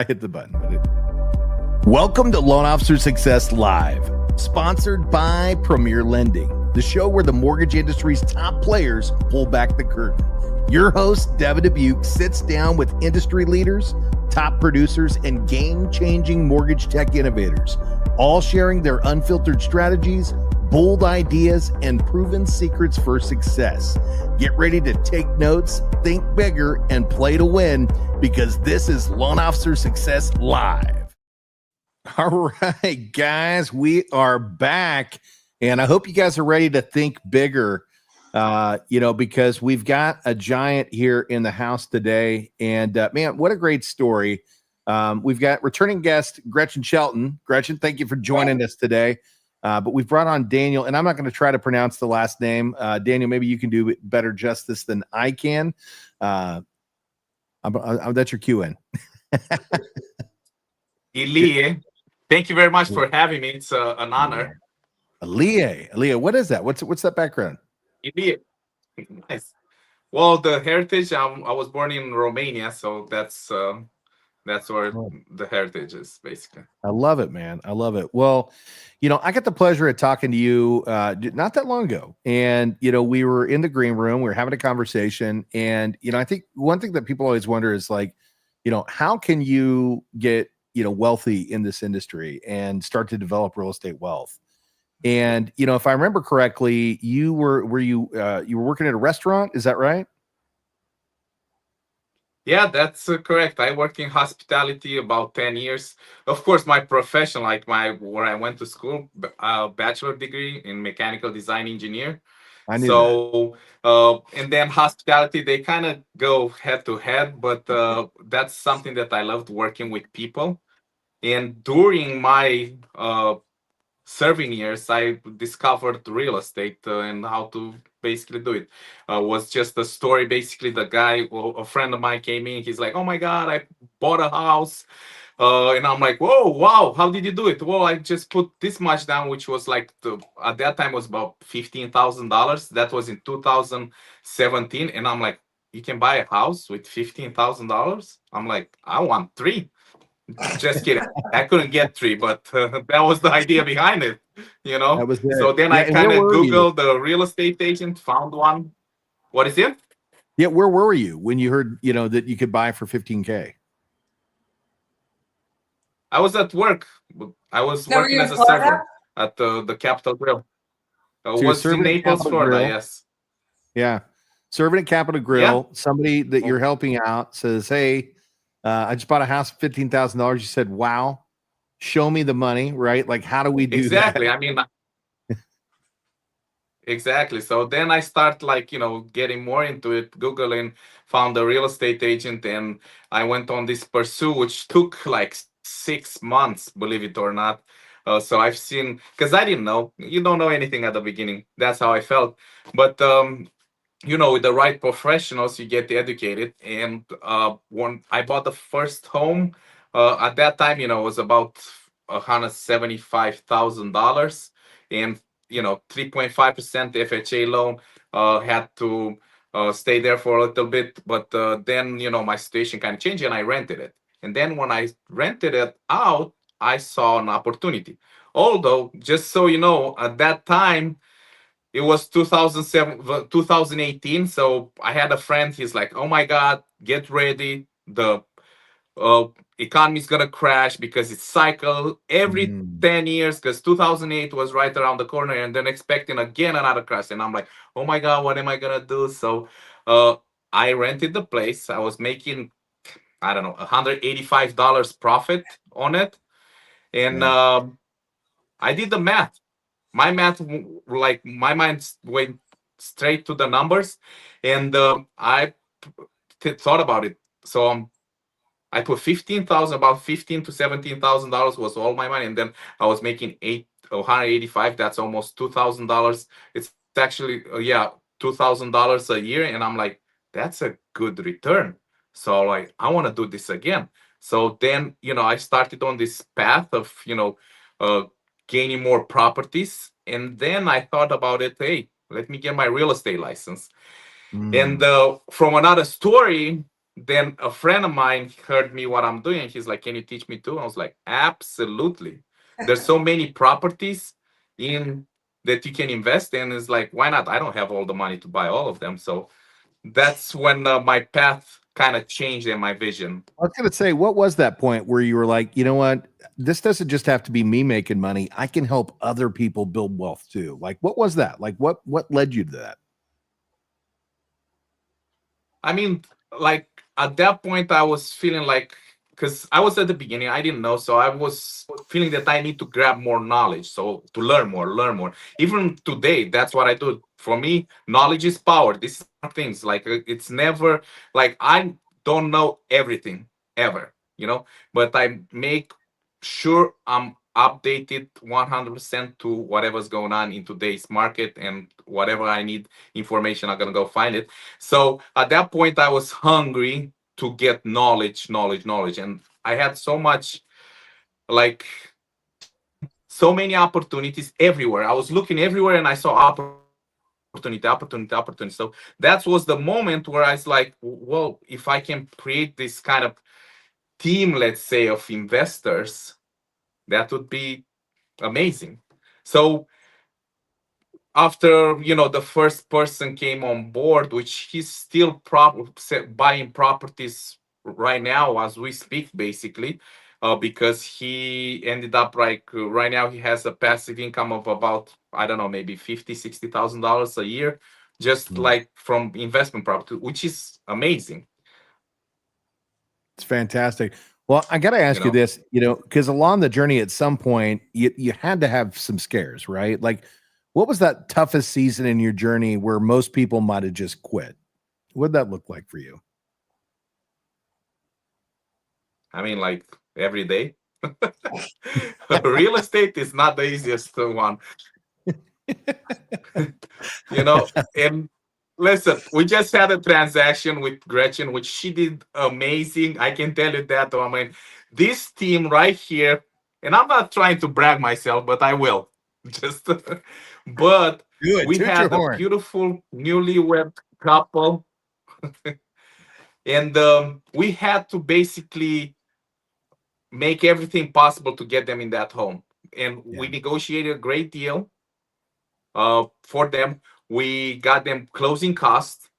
I hit the button. Welcome to Loan Officer Success Live, sponsored by Premier Lending, the show where the mortgage industry's top players pull back the curtain. Your host, Devin Dubuc, sits down with industry leaders, top producers, and game-changing mortgage tech innovators, all sharing their unfiltered strategies, bold ideas, and proven secrets for success. Get ready to take notes, think bigger, and play to win, because this is Loan Officer Success Live. All right, guys, we are back, and I hope you guys are ready to think bigger, because we've got a giant here in the house today, and man, what a great story. We've got returning guest Gretchen Shelton. Gretchen, thank you for joining us today. But we've brought on Daniel, and I'm not going to try to pronounce the last name. Daniel, maybe you can do better justice than I can. That's your cue in. Ilie, thank you very much for having me. It's an honor. Ilie, what is that? What's that background? Ilie, nice. Well, the heritage. I was born in Romania, so that's where the heritage is, basically. I love it, man. I love it. Well, I got the pleasure of talking to you not that long ago. And, we were in the green room, we were having a conversation. And, I think one thing that people always wonder is like, how can you get, wealthy in this industry and start to develop real estate wealth? And, if I remember correctly, you were working at a restaurant. Is that right? Yeah, that's correct. I worked in hospitality about 10 years. Of course, my profession, where I went to school, bachelor degree in mechanical design engineer. I knew that. And then hospitality, they kind of go head to head, but that's something that I loved, working with people. And during my serving years, I discovered real estate and how to basically do it. Was just a story. Basically, the guy, a friend of mine came in. He's like, "Oh my God, I bought a house." And I'm like, "Whoa, wow, how did you do it?" "Well, I just put this much down," which was like, at that time was about $15,000. That was in 2017. And I'm like, "You can buy a house with $15,000? I'm like, "I want 3. Just kidding. I couldn't get 3, but that was the idea behind it, That was it. So then I kind of Googled the real estate agent, found one. What is it? Yeah, where were you when you heard, that you could buy for $15K? I was at work. I was working as a server at the Capitol Grill. So was in Naples, Florida, Grill. Yes. Yeah. Serving at Capitol Grill. Yeah. Somebody that you're helping out says, "Hey, I just bought a house for $15,000. You said, "Wow, show me the money," right? Like, how do we do exactly. that? I mean, exactly. So then I start getting more into it, Googling, found a real estate agent, and I went on this pursuit, which took like 6 months, believe it or not. So I've seen, because I didn't know, you don't know anything at the beginning. That's how I felt. But with the right professionals, you get educated. And when I bought the first home, at that time, it was about $175,000, and 3.5% FHA loan. Had to stay there for a little bit, but then my situation kind of changed, and I rented it. And then when I rented it out, I saw an opportunity. Although, just so you know, at that time, it was 2018. So I had a friend. He's like, "Oh my God, get ready. The economy is gonna crash because it's cycle every 10 years, because 2008 was right around the corner, and then expecting again another crash." And I'm like, "Oh my God, what am I gonna do?" So I rented the place. I was making, I don't know, $185 profit on it. And I did the math. My math, my mind went straight to the numbers, and I thought about it. So I put about $15,000 to $17,000 was all my money, and then I was making $185. That's almost $2,000. It's actually $2,000 a year, and I'm like, that's a good return. So I want to do this again. So then I started on this path of gaining more properties, and then I thought about it. Hey, let me get my real estate license. And from another story, then a friend of mine heard me what I'm doing. He's like, "Can you teach me too?" I was like, "Absolutely." There's so many properties in that you can invest in. It's like, why not? I don't have all the money to buy all of them. So that's when my path kind of changed and my vision. I was going to say, what was that point where you were like, you know what? This doesn't just have to be me making money. I can help other people build wealth too. Like, what was that? Like, what led you to that? I mean, like at that point, I was feeling like, because I was at the beginning, I didn't know, so I was feeling that I need to grab more knowledge, so to learn more, learn more. Even today, that's what I do. For me, knowledge is power. These are things like it's never like I don't know everything ever, but I make sure I'm updated 100% to whatever's going on in today's market, and whatever I need information, I'm gonna go find it. So at that point, I was hungry to get knowledge, knowledge, knowledge. And I had so much, like, so many opportunities everywhere. I was looking everywhere and I saw opportunity, opportunity, opportunity. So that was the moment where I was like, well, if I can create this kind of team, let's say, of investors, that would be amazing. So after the first person came on board, which he's still buying properties right now as we speak, basically, because he ended up like right now he has a passive income of about, I don't know, maybe 50, $60,000 a year, just like from investment property, which is amazing. It's fantastic. Well, I got to ask you you know this, because along the journey at some point, you had to have some scares, right? Like, what was that toughest season in your journey where most people might have just quit? What'd that look like for you? I mean, like every day. Real estate is not the easiest one. And listen, we just had a transaction with Gretchen, which she did amazing. I can tell you that. I mean, this team right here, and I'm not trying to brag myself, but I will. Just, but Do it. we Toot your had a horn. beautiful newlywed couple, and we had to basically make everything possible to get them in that home. And Yeah. we negotiated a great deal for them. We got them closing costs.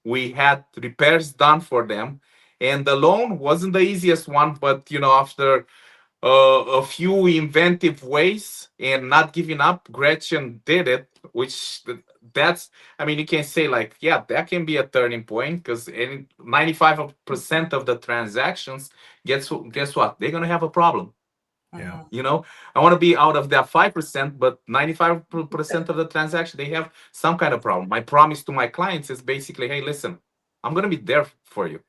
We had repairs done for them, and the loan wasn't the easiest one. But after a few inventive ways and not giving up, Gretchen did it. Which that's, I mean, you can say like, yeah, that can be a turning point, because 95% of the transactions, guess what? They're gonna have a problem. Yeah. I want to be out of that 5%, but 95% of the transaction, they have some kind of problem. My promise to my clients is basically, hey, listen, I'm going to be there for you.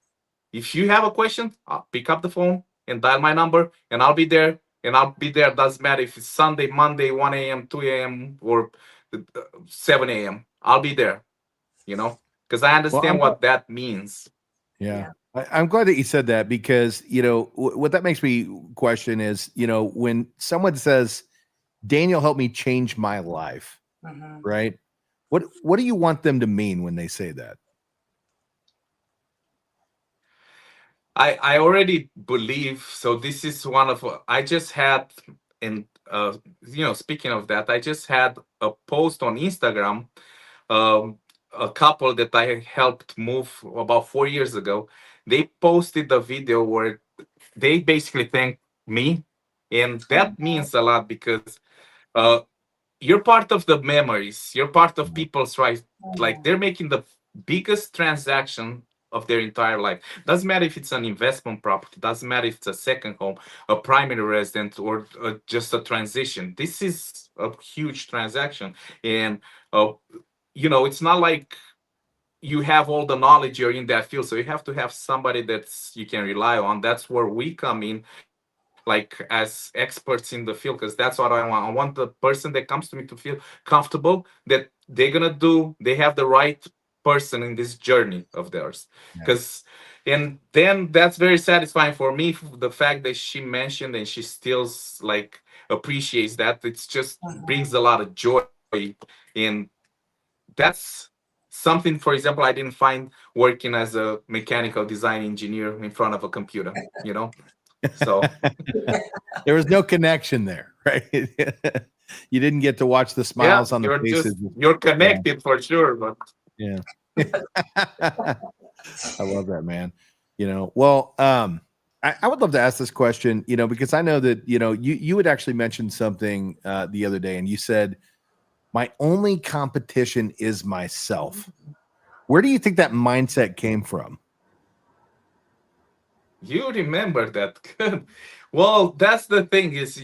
If you have a question, I'll pick up the phone and dial my number, and I'll be there. And I'll be there. Doesn't matter if it's Sunday, Monday, 1 a.m., 2 a.m., or 7 a.m. I'll be there, because I Well, understand what that means. yeah. I'm glad that you said that, because, what that makes me question is, when someone says, Daniel helped me change my life, right? What do you want them to mean when they say that? I already believe so. This is one of I just had, and speaking of that, I just had a post on Instagram. Um, a couple that I helped move about 4 years ago, they posted a video where they basically thanked me, and that means a lot, because uh, you're part of the memories. You're part of people's right. Like, they're making the biggest transaction of their entire life. Doesn't matter if it's an investment property. Doesn't matter if it's a second home, a primary residence, or just a transition. This is a huge transaction, and it's not like you have all the knowledge, you're in that field, so you have to have somebody that's you can rely on. That's where we come in, like as experts in the field, because that's what I want. I want the person that comes to me to feel comfortable, that they have the right person in this journey of theirs. Yeah. Because and then that's very satisfying for me, the fact that she mentioned and she still like appreciates that. It's just brings a lot of joy, and that's something, for example, I didn't find working as a mechanical design engineer in front of a computer, you know? So There was no connection there, right? You didn't get to watch the yeah, smiles on the faces. you're Yeah, connected for sure, but yeah. I love that, man. Well, I would love to ask this question, because I know that, you had actually mentioned something the other day, and you said, my only competition is myself. Where do you think that mindset came from? you remember that. Good. Well, that's the thing is,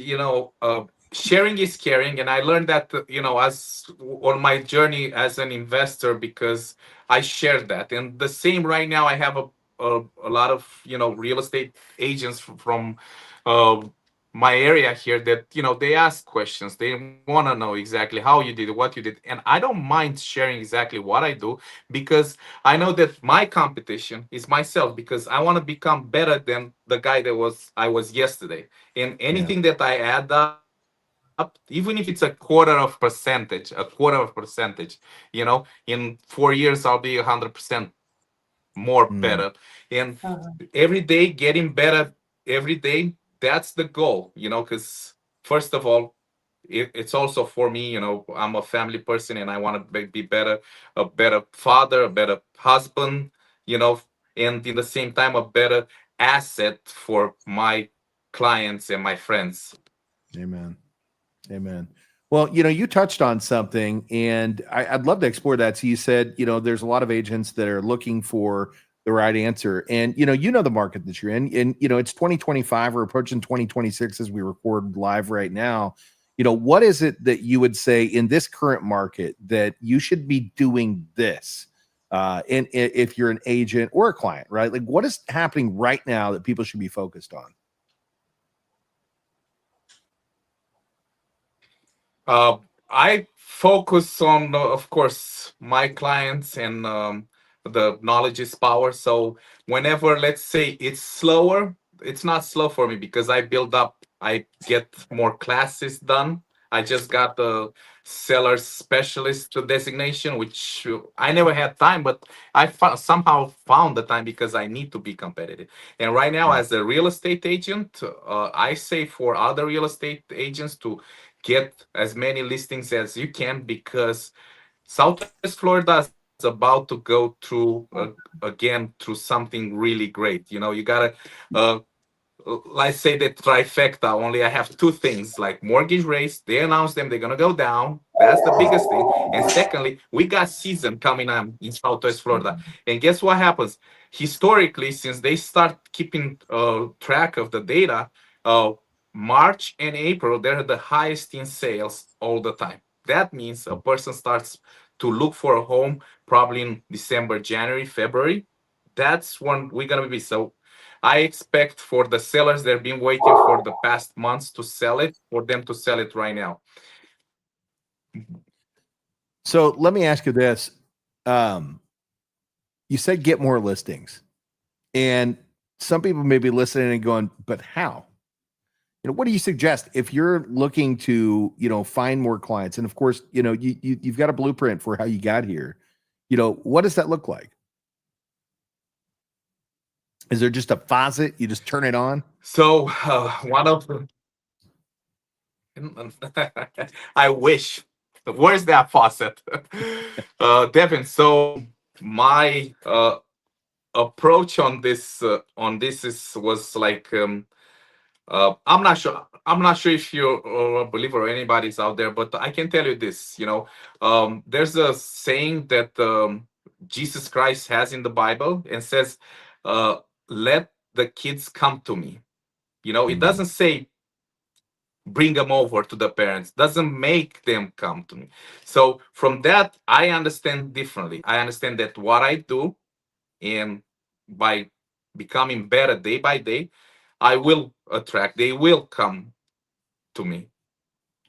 sharing is caring. And I learned that, as on my journey as an investor, because I shared that. And the same right now, I have a lot of, real estate agents from uh, my area here that, they ask questions. They want to know exactly how you did it, what you did. And I don't mind sharing exactly what I do, because I know that my competition is myself, because I want to become better than the guy that I was yesterday. And Yeah. anything that I add up, even if it's a quarter of percentage, in 4 years I'll be 100% more Mm, better. And every day getting better every day, that's the goal, because first of all, it's also for me, I'm a family person and I want to be better, a better father, a better husband, and in the same time a better asset for my clients and my friends. amen. Amen. Well, you touched on something, and I'd love to explore that. So you said, there's a lot of agents that are looking for the right answer, and the market that you're in, and it's 2025. We're approaching 2026 as we record live right now. What is it that you would say in this current market that you should be doing this? And if you're an agent or a client, right? Like, what is happening right now that people should be focused on? I focus on, of course, my clients, and the knowledge is power. So whenever, let's say, it's slower, it's not slow for me, because I build up, I get more classes done. I just got the seller specialist designation, which I never had time, but somehow found the time, because I need to be competitive. And right now, Yeah. as a real estate agent, I say for other real estate agents to get as many listings as you can, because Southwest Florida is about to go through again through something really great. You gotta uh, let's say the trifecta. Only I have two things, like mortgage rates. They announced them, they're gonna go down. That's the biggest thing. And secondly, we got season coming on in Southwest Florida. And guess what happens? Historically, since they start keeping track of the data, uh, March and April, they're the highest in sales all the time. That means a person starts to look for a home probably in December, January, February. That's when we're gonna be. So I expect for the sellers that have been waiting for the past months to sell it, for them to sell it right now. So let me ask you this. Um, you said get more listings, and some people may be listening and going, but how? What do you suggest if you're looking to, find more clients? And of course, you've got a blueprint for how you got here. What does that look like? Is there just a faucet? You just turn it on? So one of the, I wish. Where's that faucet? Devin. So my approach on this was like, I'm not sure. I'm not sure if you're a believer or anybody's out there, but I can tell you this. There's a saying that Jesus Christ has in the Bible, and says, uh, "Let the kids come to me." It Mm, doesn't say bring them over to the parents. Doesn't make them come to me. So from that, I understand differently. I understand that what I do, and by becoming better day by day, I will attract, they will come to me,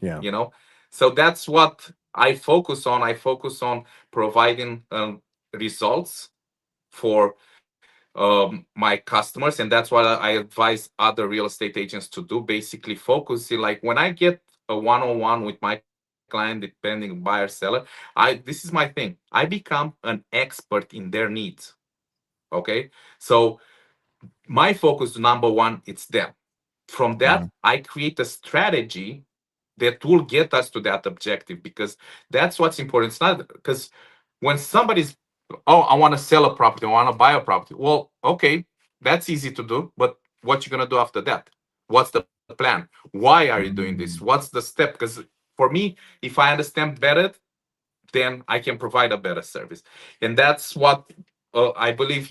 yeah. you know. So that's what I focus on. I focus on providing results for my customers, and that's what I advise other real estate agents to do. Basically, focusing, like when I get a one-on-one with my clients, client, depending buyer seller. This is my thing. I become an expert in their needs. Okay, so my focus, number one, it's them. From that, I create a strategy that will get us to that objective, because that's what's important. It's not because when somebody's, oh, I want to sell a property, I want to buy a property. Well, okay, that's easy to do, but what you gonna do after that? What's the plan? Why are you doing this? What's the step? Because for me, if I understand better, then I can provide a better service, and that's what I believe.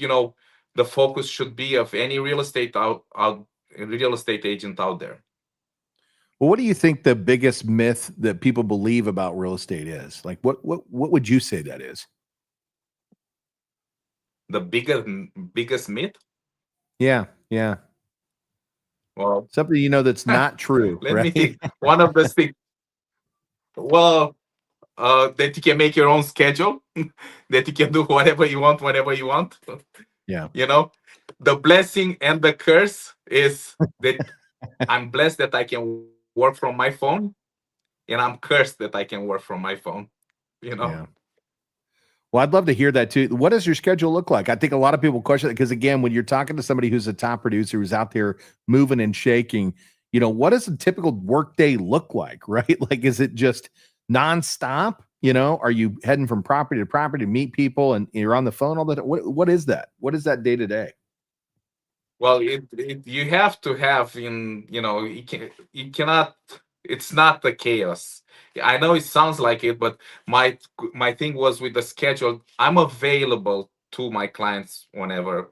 The focus should be of any real estate agent out there. Well, what do you think the biggest myth that people believe about real estate is? Like, what would you say that is? The biggest myth? Yeah, yeah. Well, something that's not true, let me right? think. One of the things. Well, that you can make your own schedule, that you can do whatever you want, whenever you want. Yeah. The blessing and the curse is that I'm blessed that I can work from my phone, and I'm cursed that I can work from my phone. Yeah. Well, I'd love to hear that too. What does your schedule look like? I think a lot of people question it because, again, when you're talking to somebody who's a top producer who's out there moving and shaking, what does a typical workday look like, right? Like, is it just nonstop? Are you heading from property to property to meet people and you're on the phone all the time? What is that? What is that day to day? Well, you have to have you cannot. It's not the chaos. I know it sounds like it, but my thing was with the schedule. I'm available to my clients whenever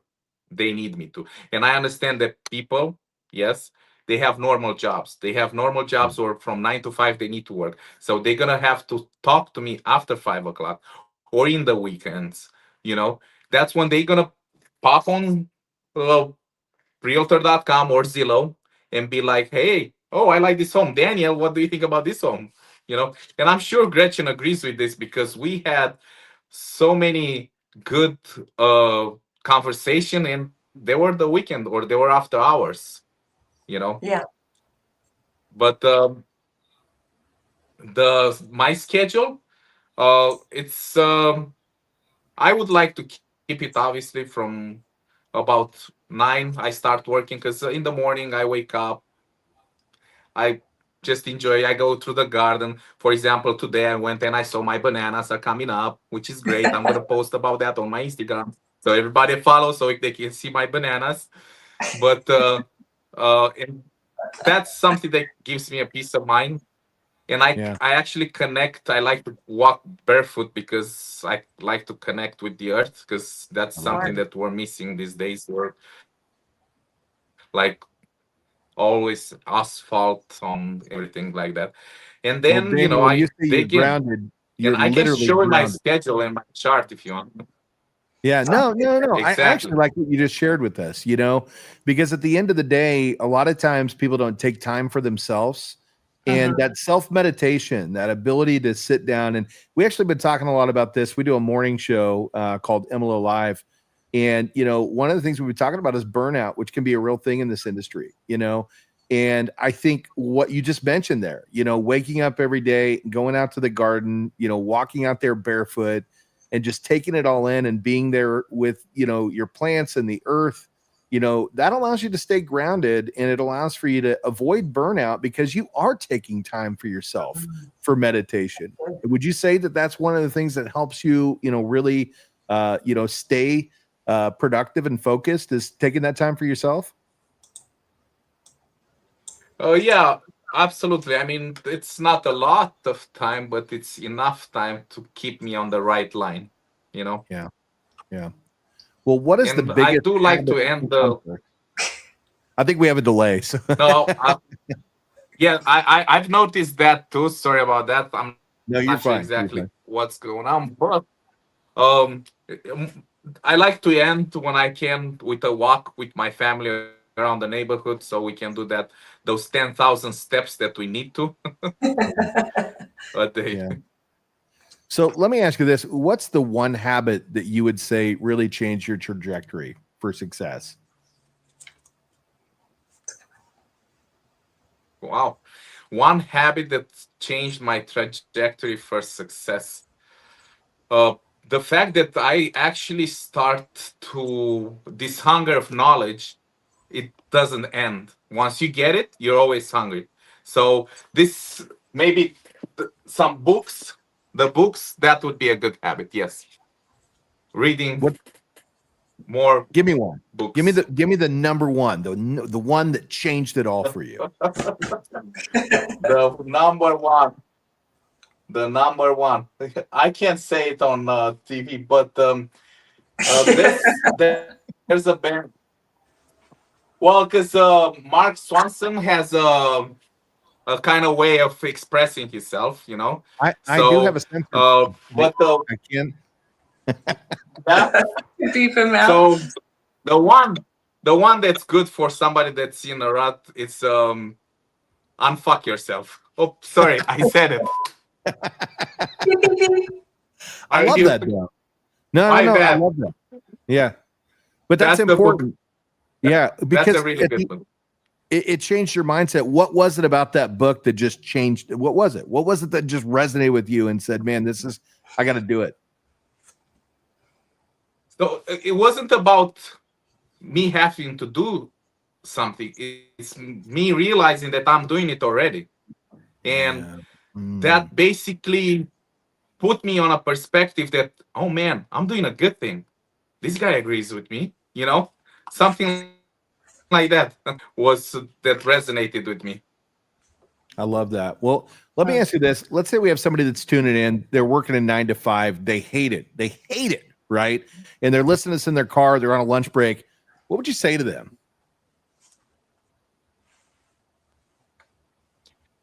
they need me to, and I understand that people, yes, they have normal jobs. They have normal jobs, or from 9 to 5 they need to work. So they're gonna have to talk to me after 5 o'clock or in the weekends. That's when they're gonna pop on. Realtor.com or Zillow and be like, hey, oh, I like this home. Daniel, what do you think about this home? And I'm sure Gretchen agrees with this, because we had so many good conversation, and they were the weekend or they were after hours. Yeah. But my schedule, it's I would like to keep it obviously from about 9 I start working, because in the morning I wake up, I just enjoy. I go through the garden. For example, today I went and I saw my bananas are coming up, which is great. I'm gonna post about that on my Instagram, so everybody follow so they can see my bananas. But and that's something that gives me a peace of mind. And I actually connect. I like to walk barefoot because I like to connect with the earth, because that's something that we're missing these days. We're like always asphalt on everything like that. And Well, then Daniel, when you say you're dig in, grounded, and you're I can literally show you my grounded. schedule and my chart if you want. Yeah, no. I Exactly. actually like what you just shared with us, because at the end of the day, a lot of times people don't take time for themselves. And that self-meditation, that ability to sit down, and we actually been talking a lot about this. We do a morning show called MLO Live. And, one of the things we've been talking about is burnout, which can be a real thing in this industry, and I think what you just mentioned there, waking up every day, going out to the garden, walking out there barefoot and just taking it all in and being there with, your plants and the earth, that allows you to stay grounded, and it allows for you to avoid burnout because you are taking time for yourself for meditation. Would you say that that's one of the things that helps you, really, stay productive and focused, is taking that time for yourself? Oh yeah, absolutely. I mean, it's not a lot of time, but it's enough time to keep me on the right line. Yeah. Well, what is the And I biggest do like habit to end the. I think we have a delay. So. No, yeah, I've noticed that too. Sorry about that. I'm No, not you're sure fine. exactly what's going on, but um, I like to end when I can with a walk with my family around the neighborhood, so we can do those 10,000 steps that we need to. But So let me ask you this: what's the one habit that you would say really changed your trajectory for success? Wow. one habit that changed my trajectory for success. Uh, the fact that I actually start to this hunger of knowledge, it doesn't end. Once you get it, you're always hungry. So this maybe some books, the books that would be a good habit. Yes, reading What? more Give me one. books. Give me the number one, the one that changed it all for you. The number one. The number one. I can't say it on TV, but there's a band. Well, because Mark Swanson has a kind of way of expressing himself, you know. I do have So, a sense of but I can. yeah. Deep in mouth. So the one that's good for somebody that's in a rut, it's unfuck yourself. Oh, sorry, I said it. I love that though. No, My no, no. I bad. love that. Yeah, but that's That's the book. important. Yeah, That's because a really good one. it changed your mindset. What was it about that book that just changed? What was it? What was it that just resonated with you and said, "Man, this is I got to do it." So it wasn't about me having to do something. It's me realizing that I'm doing it already, and Yeah. Mm. that basically put me on a perspective that, oh man, I'm doing a good thing. This guy agrees with me, you know, something like that was that resonated with me. I love that. Well, let me ask you this. Let's say we have somebody that's tuning in. They're working a 9 to 5. They hate it. They hate it, right? And they're listening to us in their car. They're on a lunch break. What would you say to them?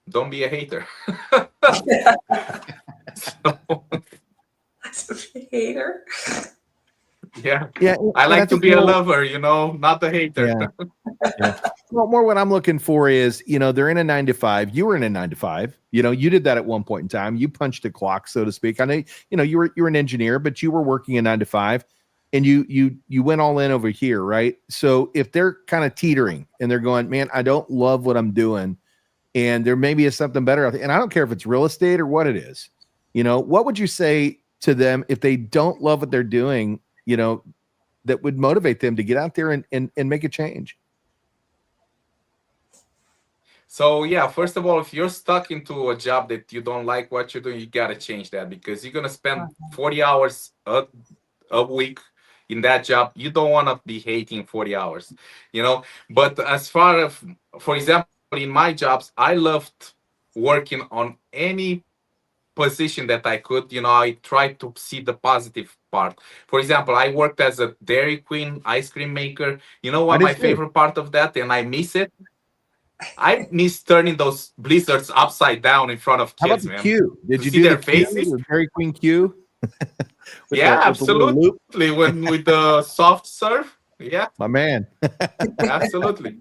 Don't be a hater. Hater. Yeah. Yeah, I and like to think be a more- lover, you know, not a hater. Yeah. Well, more what I'm looking for is, you know, they're in a 9 to 5. You were in a 9 to 5. You know, you did that at one point in time. You punched a clock, so to speak. I know, you know, you're an engineer, but you were working a 9 to 5, and you went all in over here, right? So if they're kind of teetering and they're going, man, I don't love what I'm doing, and there maybe is something better, and I don't care if it's real estate or what it is, you know, what would you say to them if they don't love what they're doing, you know, that would motivate them to get out there and make a change? So yeah, first of all, if you're stuck into a job that you don't like what you're doing, you gotta change that, because you're gonna spend 40 hours a week in that job. You don't want to be hating 40 hours, you know. But as far as, for example, in my jobs, I loved working on any position that I could. You know, I tried to see the positive part. For example, I worked as a Dairy Queen ice cream maker. You know what my favorite part of that, and I miss it? I miss turning those blizzards upside down in front of How about kids, the man. Q? Did To you see do their the Q, faces? the Dairy Queen Q? Yeah, with the little loop? absolutely. When with the soft serve, yeah, My man. absolutely.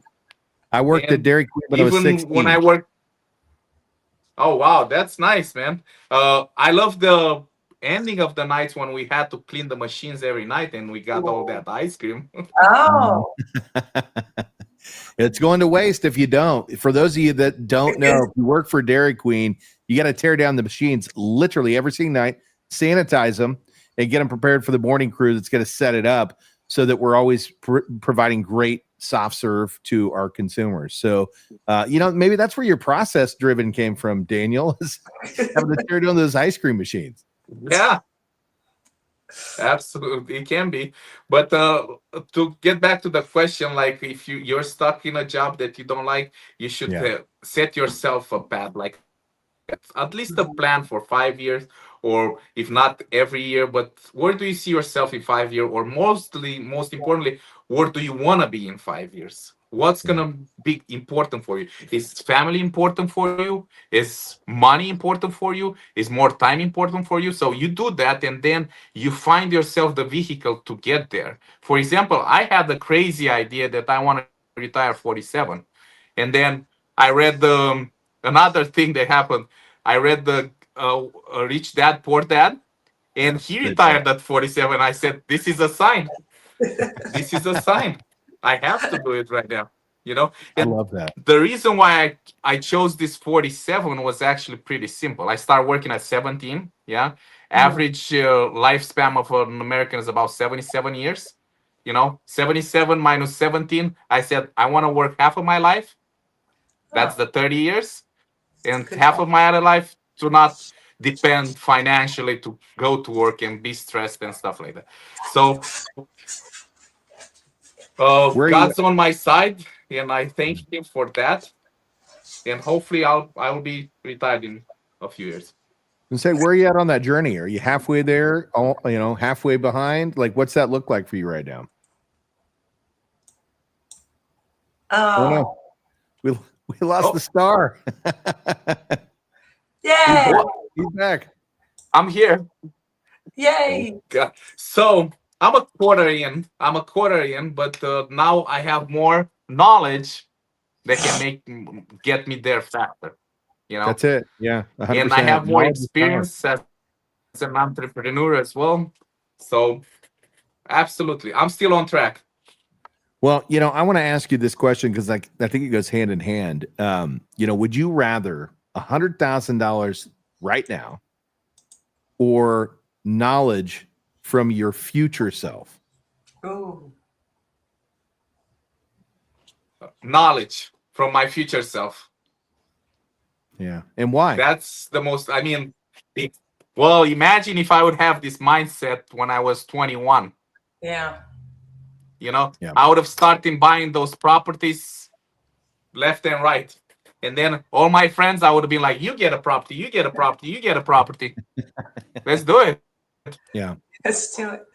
I worked at And Dairy Queen when I was even 16. when I worked, oh wow, that's nice, man. I love the ending of the nights when we had to clean the machines every night and we got all that ice cream. Oh, It's going to waste if you don't. For those of you that don't know, if you work for Dairy Queen, you got to tear down the machines literally every single night, sanitize them, and get them prepared for the morning crew that's going to set it up so that we're always providing great soft serve to our consumers. So, you know, maybe that's where your process driven came from, Daniel, is having to tear down those ice cream machines. Yeah, absolutely, it can be. But to get back to the question, like if you're stuck in a job that you don't like, you should set yourself a path, like at least a plan for 5 years, or if not every year. But where do you see yourself in 5 years, or most importantly, where do you want to be in 5 years? What's gonna be important for you? Is family important for you? Is money important for you? Is more time important for you? So you do that, and then you find yourself the vehicle to get there. For example, I had the crazy idea that I want to retire 47, and then I read another thing that happened. I read the Rich Dad Poor Dad, and he retired at 47. I said, "This is a sign. This is a sign. I have to do it right now." you know. I And love that. the reason why I chose this 47 was actually pretty simple. I started working at 17. Yeah. Average lifespan of an American is about 77 years. 77 minus 17. I said, I want to work half of my life. That's the 30 years. And Good half job. of my other life to not depend financially to go to work and be stressed and stuff like that. So Where are you? God's on my side, and I thank Him for that. And hopefully, I'll be retired in a few years. And say, where are you at on that journey? Are you halfway there? Halfway behind? Like, what's that look like for you right now? Oh no, we lost the star. Yay! He's back. I'm here. Yay! God. So I'm a quarter in. But now I have more knowledge that can get me there faster. That's it. Yeah, 100%. And I have more Knowledge is power. experience as an entrepreneur as well. So absolutely, I'm still on track. Well, I want to ask you this question because I think it goes hand in hand. Would you rather $100,000 right now or knowledge from your future self? Ooh. Knowledge from my future self. Yeah. And why? That's the most, well, imagine if I would have this mindset when I was 21. Yeah. I would have started buying those properties left and right. And then all my friends, I would have been like, you get a property, you get a property, you get a property. Let's do it. Yeah. Let's do it.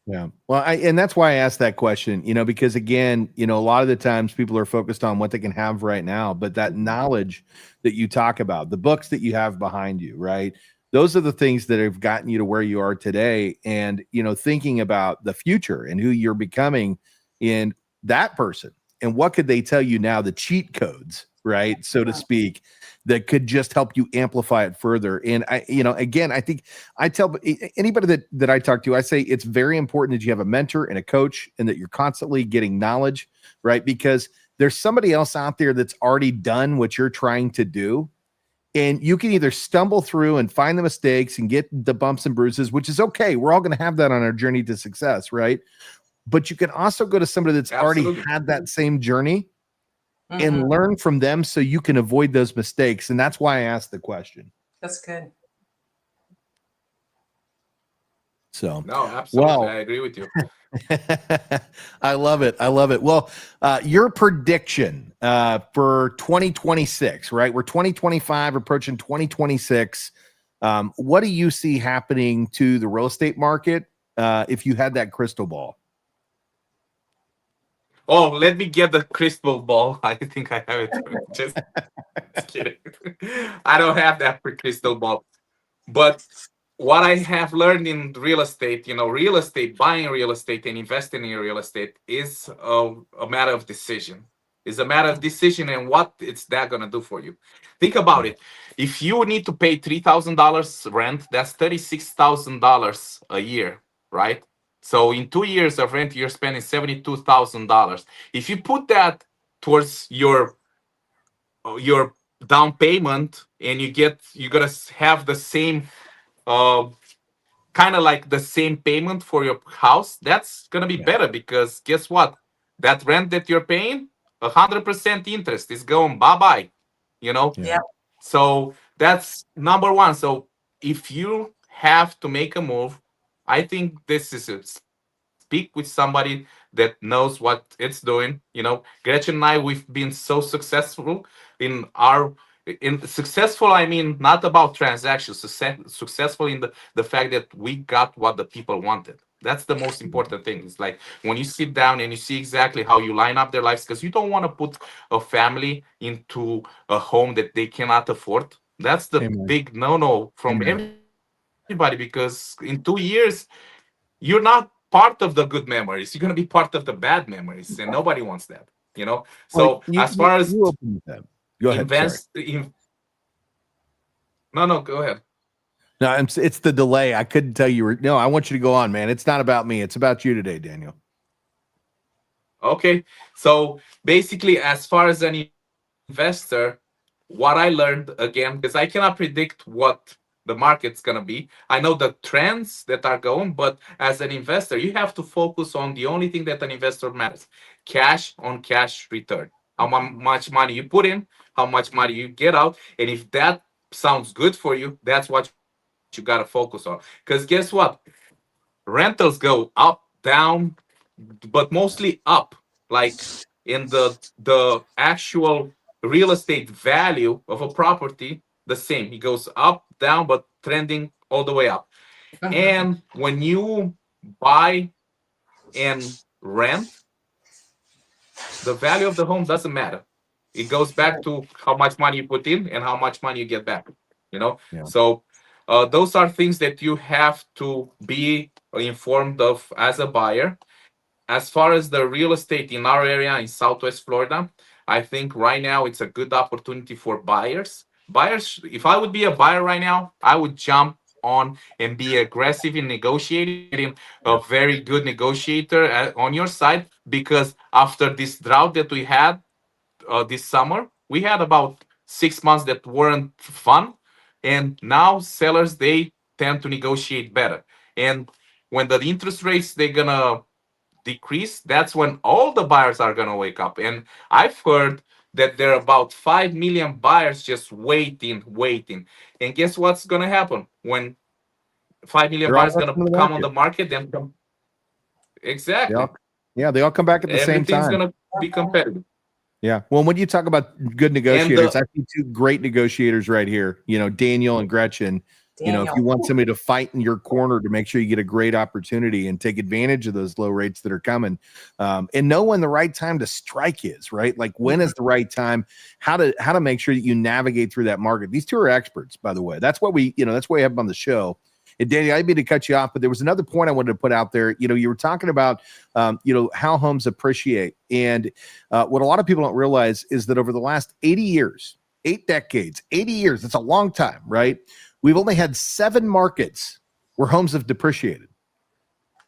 Yeah. Well, and that's why I asked that question, because again, a lot of the times people are focused on what they can have right now, but that knowledge that you talk about, the books that you have behind you, right? Those are the things that have gotten you to where you are today. And, thinking about the future and who you're becoming in that person and what could they tell you now, the cheat codes, right? So to speak, that could just help you amplify it further. And again, I think I tell anybody that I talk to, I say it's very important that you have a mentor and a coach and that you're constantly getting knowledge, right? Because there's somebody else out there that's already done what you're trying to do. And you can either stumble through and find the mistakes and get the bumps and bruises, which is okay. We're all going to have that on our journey to success, right? But you can also go to somebody that's already had that same journey and learn from them so you can avoid those mistakes. And that's why I asked the question. That's good. So, no, absolutely. Well, I agree with you. I love it. I love it. Well, your prediction for 2026, right? We're 2025 approaching 2026. What do you see happening to the real estate market if you had that crystal ball? Oh, let me get the crystal ball. I think I have it. Just kidding. I don't have that crystal ball. But what I have learned in real estate, buying real estate and investing in real estate is a matter of decision. It's a matter of decision and what it's that going to do for you. Think about it. If you need to pay $3,000 rent, that's $36,000 a year, right? So in 2 years of rent, you're spending $72,000. If you put that towards your down payment and you're gonna have the same kind of like the same payment for your house, that's gonna be better because guess what? That rent that you're paying, 100% interest is going bye-bye, Yeah. So that's number one. So if you have to make a move, I think this is it. Speak with somebody that knows what it's doing. Gretchen and I, we've been so successful in successful. I mean, not about transactions. Successful in the fact that we got what the people wanted. That's the most important thing. It's like when you sit down and you see exactly how you line up their lives, because you don't want to put a family into a home that they cannot afford. That's the big no-no from everybody, because in 2 years, you're not part of the good memories. You're going to be part of the bad memories, and nobody wants that, So as far as go ahead. No, go ahead. No, it's the delay. I couldn't tell you. No, I want you to go on, man. It's not about me. It's about you today, Daniel. Okay, so basically, as far as an investor, what I learned again, because I cannot predict what the market's gonna be. I know the trends that are going, but as an investor, you have to focus on the only thing that an investor matters: cash on cash return. How much money you put in, how much money you get out, and if that sounds good for you, that's what you gotta focus on. Because guess what? Rentals go up, down, but mostly up. Like in the actual real estate value of a property, the same. It goes up, down, but trending all the way up. And when you buy and rent, the value of the home doesn't matter. It goes back to how much money you put in and how much money you get back. You know, Yeah. so those are things that you have to be informed of as a buyer. As far as the real estate in our area in Southwest Florida, I think right now it's a good opportunity for buyers. Buyers, if I would be a buyer right now, I would jump on and be aggressive in negotiating, getting a Yeah. very good negotiator on your side. Because after this drought that we had this summer, we had about 6 months that weren't fun, and now sellers they tend to negotiate better. And when the interest rates they're gonna decrease, that's when all the buyers are going to wake up. And I've heard that there are about 5 million buyers just waiting. And guess what's going to happen when 5 million They're all buyers going rushing to to the come on market. the market? Then They all, exactly, yeah, they all come back at the same everything's time. going to be competitive. Yeah. Well, when you talk about good And negotiators, I see two great negotiators right here. You know, Daniel and Gretchen. You know, if you want somebody to fight in your corner to make sure you get a great opportunity and take advantage of those low rates that are coming, and know when the right time to strike is, right? Like when is the right time? How to make sure that you navigate through that market. These two are experts, by the way. That's what that's why we have them on the show. And Danny, I didn't mean to cut you off, but there was another point I wanted to put out there. You know, you were talking about, how homes appreciate. And what a lot of people don't realize is that over the last 80 years, 8 decades, 80 years, it's a long time, right? We've only had 7 markets where homes have depreciated,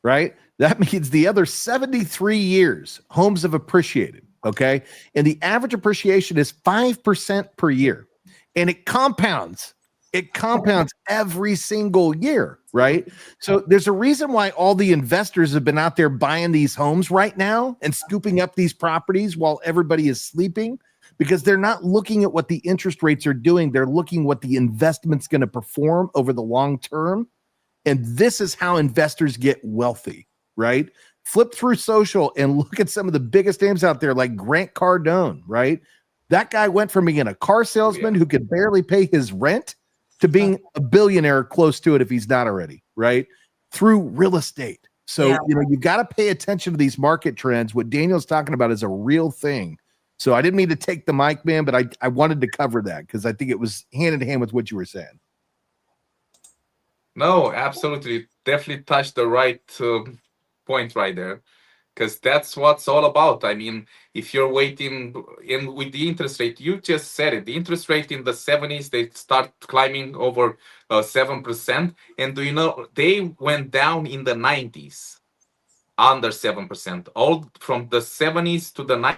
right? That means the other 73 years, homes have appreciated, okay? And the average appreciation is 5% per year. And it compounds. It compounds every single year, right? So there's a reason why all the investors have been out there buying these homes right now and scooping up these properties while everybody is sleeping, because they're not looking at what the interest rates are doing. They're looking what the investment's going to perform over the long term. And this is how investors get wealthy, right? Flip through social and look at some of the biggest names out there like Grant Cardone, right? That guy went from being a car salesman who could barely pay his rent to being a billionaire, close to it if he's not already, right? Through real estate. So, you've got to pay attention to these market trends. What Daniel's talking about is a real thing. So I didn't mean to take the mic, man, but I wanted to cover that because I think it was hand in hand with what you were saying. No, absolutely. Definitely touched the right point right there. Because that's what's all about. I mean, if you're waiting in with the interest rate, you just said it. The interest rate in the 70s, they start climbing over 7%. And do you know, they went down in the 90s under 7%. All from the 70s to the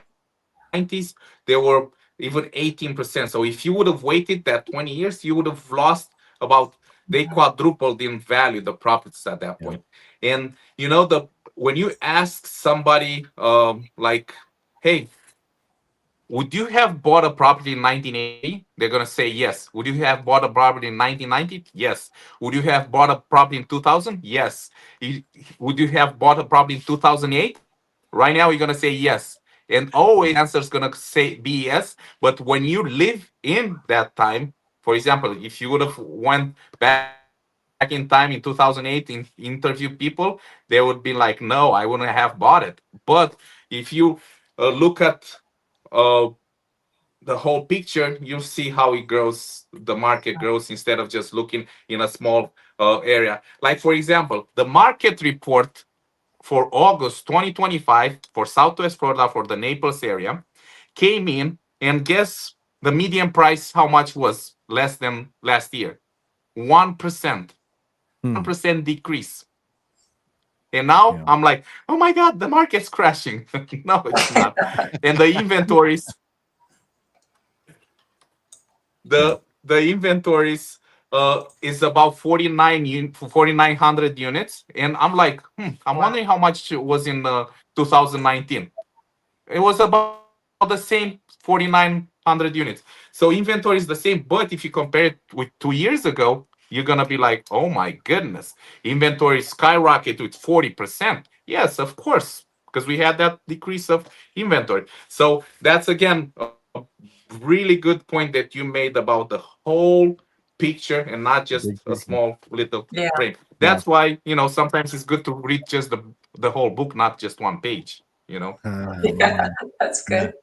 90s, they were even 18%. So if you would have waited that 20 years, you would have lost about, they quadrupled in value, the profits at that point. And when you ask somebody like, hey, would you have bought a property in 1980? They're going to say yes. Would you have bought a property in 1990? Yes. Would you have bought a property in 2000? Yes. Would you have bought a property in 2008? Right now, you're going to say yes. And always answer is going to be yes. But when you live in that time, for example, if you would have went back in time in 2008 and interview people, they would be like, no, I wouldn't have bought it. But if you look at uh, the whole picture, you see how it grows, the market grows, instead of just looking in a small area. Like, for example, the market report for August 2025 for Southwest Florida, for the Naples area, came in, and guess the median price how much was? Less than last year. 1%. 1% decrease. And now Yeah. I'm like, oh my God, the market's crashing. No, it's not. And the inventories, the inventories is about 4,900 units. And I'm like, I'm Wow. wondering how much it was in 2019. It was about the same 4,900 units. So inventory is the same, but if you compare it with 2 years ago, you're gonna be like, oh my goodness, inventory skyrocketed with 40%. Yes, of course, because we had that decrease of inventory. So that's again a really good point that you made about the whole picture and not just Big a picture. small little Yeah. frame. Yeah. That's why, sometimes it's good to read just the whole book, not just one page. Yeah, Man. that's Yeah. good.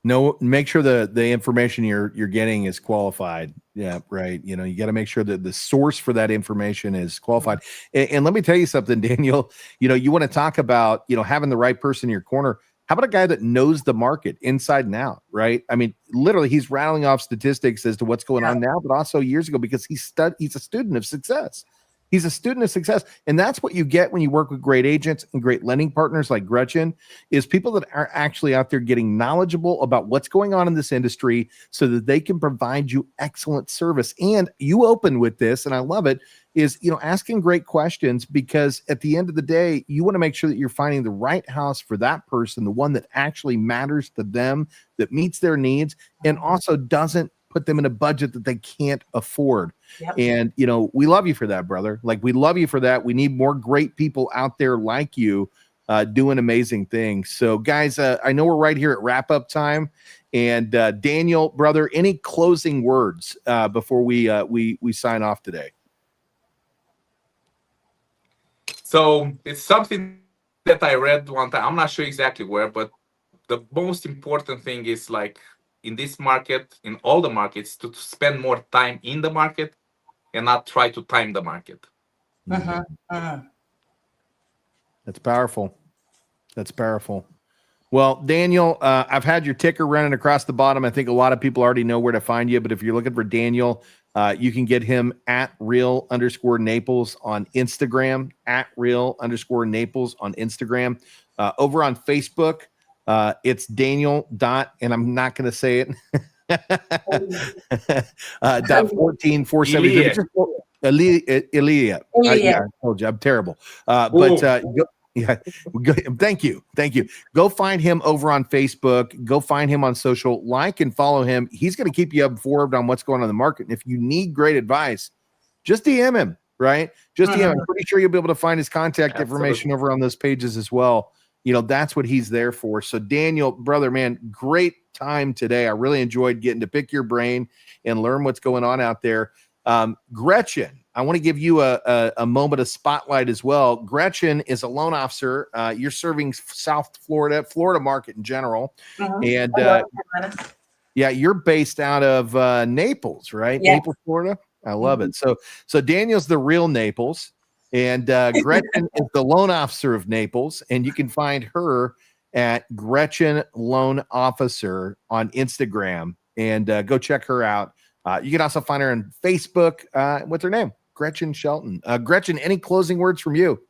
No, make sure the information you're getting is qualified. Yeah, right. You got to make sure that the source for that information is qualified. And let me tell you something, Daniel. You want to talk about having the right person in your corner. How about a guy that knows the market inside and out? Right. I mean, literally, he's rattling off statistics as to what's going Yeah. on now, but also years ago because he's a student of success. He's a student of success, and that's what you get when you work with great agents and great lending partners like Gretchen. Is people that are actually out there getting knowledgeable about what's going on in this industry so that they can provide you excellent service. And you open with this, and I love it, is asking great questions, because at the end of the day, you want to make sure that you're finding the right house for that person, the one that actually matters to them, that meets their needs, and also doesn't put them in a budget that they can't afford. Yep. And we love you for that, brother. Like, we love you for that. We need more great people out there like you doing amazing things. So guys, I know we're right here at wrap up time, and Daniel, brother, any closing words before we sign off today? So it's something that I read one time. I'm not sure exactly where, but the most important thing is, like, in this market, in all the markets, to spend more time in the market and not try to time the market. Mhm. That's powerful. That's powerful. Well, Daniel, I've had your ticker running across the bottom. I think a lot of people already know where to find you, but if you're looking for Daniel, you can get him at real_Naples on Instagram, at real_Naples on Instagram. Over on Facebook, it's Daniel dot, and I'm not going to say it, dot 14473. Ilie. Yeah, I told you I'm terrible. Thank you. Go find him over on Facebook. Go find him on social. Like and follow him. He's going to keep you informed on what's going on in the market. And if you need great advice, just DM him. Right? Just DM him. I'm pretty sure you'll be able to find his contact information over on those pages as well. That's what he's there for. So Daniel, brother, man, great time today. I really enjoyed getting to pick your brain and learn what's going on out there. Gretchen, I want to give you a moment of spotlight as well. Gretchen is a loan officer. You're serving South Florida market in general. And yeah, you're based out of Naples, right? Yes. Naples, Florida. I love it. So Daniel's the real Naples, and Gretchen is the loan officer of Naples, and you can find her at Gretchen Loan Officer on Instagram, and go check her out. You can also find her on Facebook. What's her name? Gretchen Shelton. Gretchen, any closing words from you?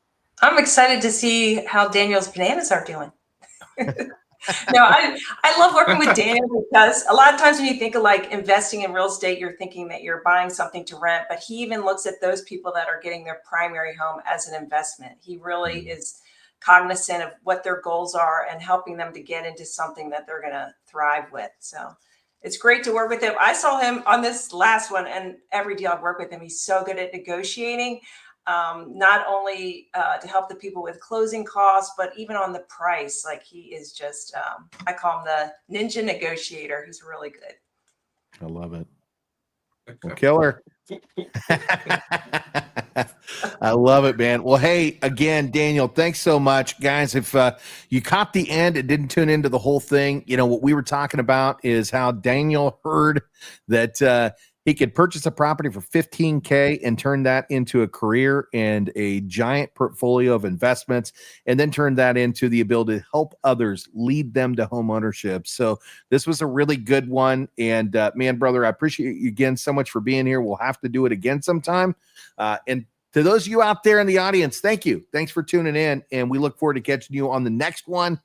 I'm excited to see how Daniel's bananas are doing. No, I love working with Daniel, because a lot of times when you think of like investing in real estate, you're thinking that you're buying something to rent, but he even looks at those people that are getting their primary home as an investment. He really is cognizant of what their goals are and helping them to get into something that they're going to thrive with. So it's great to work with him. I saw him on this last one, and every deal I've worked with him, he's so good at negotiating. Not only to help the people with closing costs, but even on the price. Like, he is just, I call him the ninja negotiator. He's really good. I love it. Well, killer. I love it, man. Well, hey, again, Daniel, thanks so much. Guys, if you caught the end and didn't tune into the whole thing, what we were talking about is how Daniel heard that he could purchase a property for $15K and turn that into a career and a giant portfolio of investments, and then turn that into the ability to help others, lead them to home ownership. So this was a really good one. And man, brother, I appreciate you again so much for being here. We'll have to do it again sometime. And To those of you out there in the audience, thank you. Thanks for tuning in, and we look forward to catching you on the next one.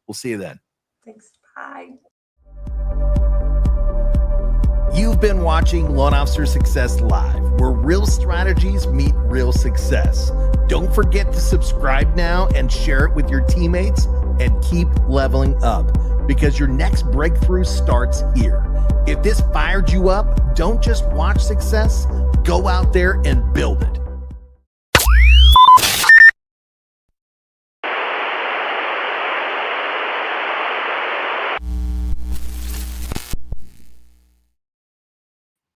We'll see you then. Thanks. Bye. You've been watching Loan Officer Success Live, where real strategies meet real success. Don't forget to subscribe now and share it with your teammates, and keep leveling up, because your next breakthrough starts here. If this fired you up, don't just watch success, go out there and build it.